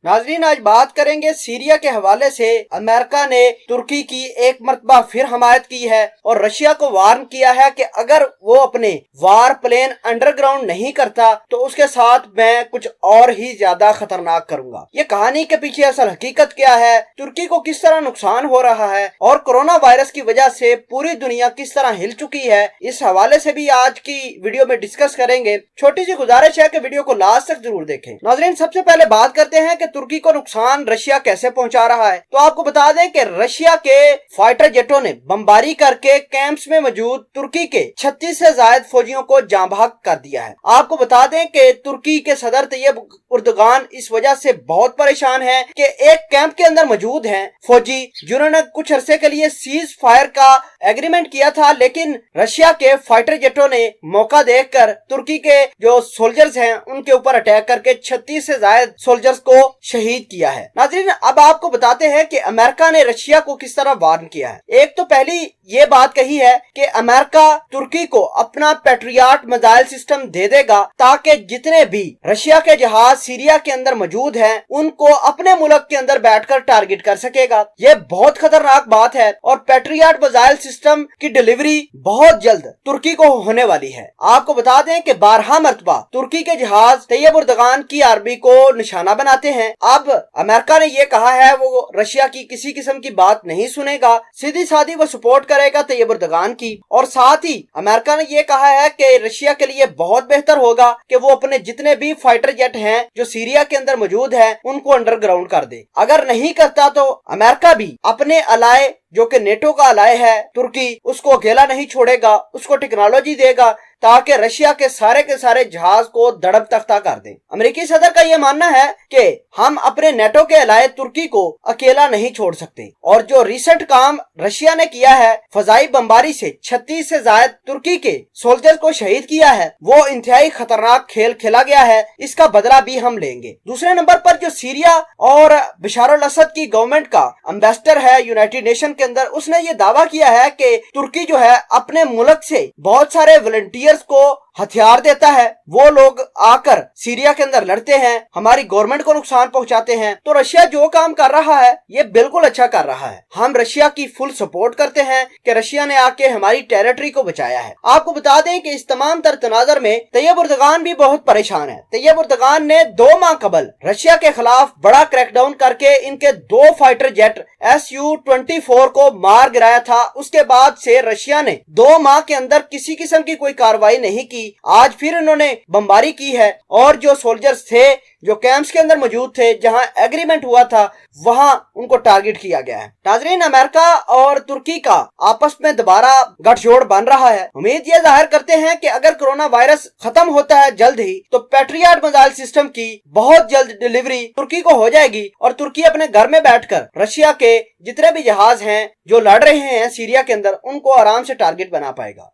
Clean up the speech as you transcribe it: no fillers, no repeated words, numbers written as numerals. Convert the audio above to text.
नाजरीन, आज बात करेंगे सीरिया के हवाले से। अमेरिका ने तुर्की की एक मरतबा फिर हमायत की है और रशिया को वार्न किया है कि अगर वो अपने वार प्लेन अंडरग्राउंड नहीं करता तो उसके साथ मैं कुछ और ही ज्यादा खतरनाक करूंगा। ये कहानी के पीछे असल हकीकत क्या है, तुर्की को किस तरह नुकसान हो रहा है और कोरोना वायरस की वजह से पूरी दुनिया किस तरह हिल चुकी है, इस हवाले से भी आज की वीडियो में डिस्कस करेंगे। छोटी सी गुजारिश है कि वीडियो को लास्ट तक जरूर देखें। नाजरीन, सबसे पहले बात करते हैं कि तुर्की को नुकसान रशिया कैसे पहुंचा रहा है। तो आपको बता दें कि रशिया के फाइटर जेटों ने बमबारी करके कैंप्स में मौजूद तुर्की के 36 से ज्यादा फौजियों को जाँ भाग कर दिया है। आपको बता दें कि तुर्की के सदर तैयब उर्दगान इस वजह से बहुत परेशान है कि एक कैंप के अंदर मौजूद हैं फौजी जिन्होंने कुछ अरसे के लिए सीज फायर का एग्रीमेंट किया था, लेकिन रशिया के फाइटर जेटों ने मौका देखकर तुर्की के जो सोल्जर्स हैं उनके ऊपर अटैक करके 36 से ज्यादा सोल्जर्स को शहीद किया है। नाज़रीन, अब आपको बताते हैं कि अमेरिका ने रशिया को किस तरह वार्न किया है। एक तो पहली ये बात कही है कि अमेरिका तुर्की को अपना पैट्रियट मिसाइल सिस्टम दे देगा ताकि जितने भी रशिया के जहाज सीरिया के अंदर मौजूद हैं उनको अपने मुल्क के अंदर बैठकर टारगेट कर सकेगा। ये बहुत खतरनाक बात है और पैट्रियट मिसाइल सिस्टम की डिलीवरी बहुत जल्द तुर्की को होने वाली है। आपको बता दें कि 12 मरतबा तुर्की के जहाज तैयब उर्दगान की आर्मी को निशाना बनाते हैं। अब अमेरिका ने ये कहा है वो रशिया की किसी किस्म की बात नहीं सुनेगा, सीधी सादी वो सपोर्ट करेगा तैयब उर्दगान की। और साथ ही अमेरिका ने ये कहा है कि रशिया के लिए बहुत बेहतर होगा कि वो अपने जितने भी फाइटर जेट हैं जो सीरिया के अंदर मौजूद हैं उनको अंडरग्राउंड कर दे। अगर नहीं करता तो अमेरिका भी अपने अलाय जो कि नेटो का अलाय है तुर्की, उसको अकेला नहीं छोड़ेगा, उसको टेक्नोलॉजी देगा ताकि रशिया के सारे जहाज को दड़ब तख्ता कर दें। अमेरिकी सदर का यह मानना है कि हम अपने नेटो के अलाय तुर्की को अकेला नहीं छोड़ सकते। और जो रिसेंट काम रशिया ने किया है, फजाई बमबारी से 36 से ज्यादा तुर्की के सोल्जर को शहीद किया है, वो इंतहाई खतरनाक खेल खेला गया है। इसका बदला भी हम लेंगे। दूसरे नंबर पर जो सीरिया और बशार अल असद की गवर्नमेंट का एम्बेसडर है यूनाइटेड नेशन के अंदर, उसने ये दावा किया है कि तुर्की जो है अपने मुल्क से बहुत सारे वॉलंटियर्स को हथियार देता है, वो लोग आकर सीरिया के अंदर लड़ते हैं, हमारी गवर्नमेंट को नुकसान पहुंचाते हैं। तो रशिया जो काम कर रहा है ये बिल्कुल अच्छा कर रहा है। हम रशिया की फुल सपोर्ट करते हैं कि रशिया ने आके हमारी टेरिटरी को बचाया है। आपको बता दें कि इस तमाम तर तनाजर में तैयब उर्दगान भी बहुत परेशान है। तैयब उर्दगान ने 2 माह कबल रशिया के खिलाफ बड़ा क्रैकडाउन करके इनके 2 फाइटर जेट Su-24 को मार गिराया था। उसके बाद से रशिया ने 2 माह के अंदर किसी किस्म की कोई कार्रवाई नहीं की। आज फिर इन्होंने बमबारी की है और जो सोल्जर्स थे जो कैंप्स के अंदर मौजूद थे जहां एग्रीमेंट हुआ था वहां उनको टारगेट किया गया है। नाज़रीन, अमेरिका और तुर्की का आपस में दोबारा गठजोड़ बन रहा है। उम्मीद ये जाहिर करते हैं कि अगर कोरोना वायरस खत्म होता है जल्द ही तो पैट्रियट मिसाइल सिस्टम की बहुत जल्द डिलीवरी तुर्की को हो जाएगी और तुर्की अपने घर में बैठकर रशिया के जितने भी जहाज हैं जो लड़ रहे हैं सीरिया के अंदर उनको आराम से टारगेट बना पाएगा।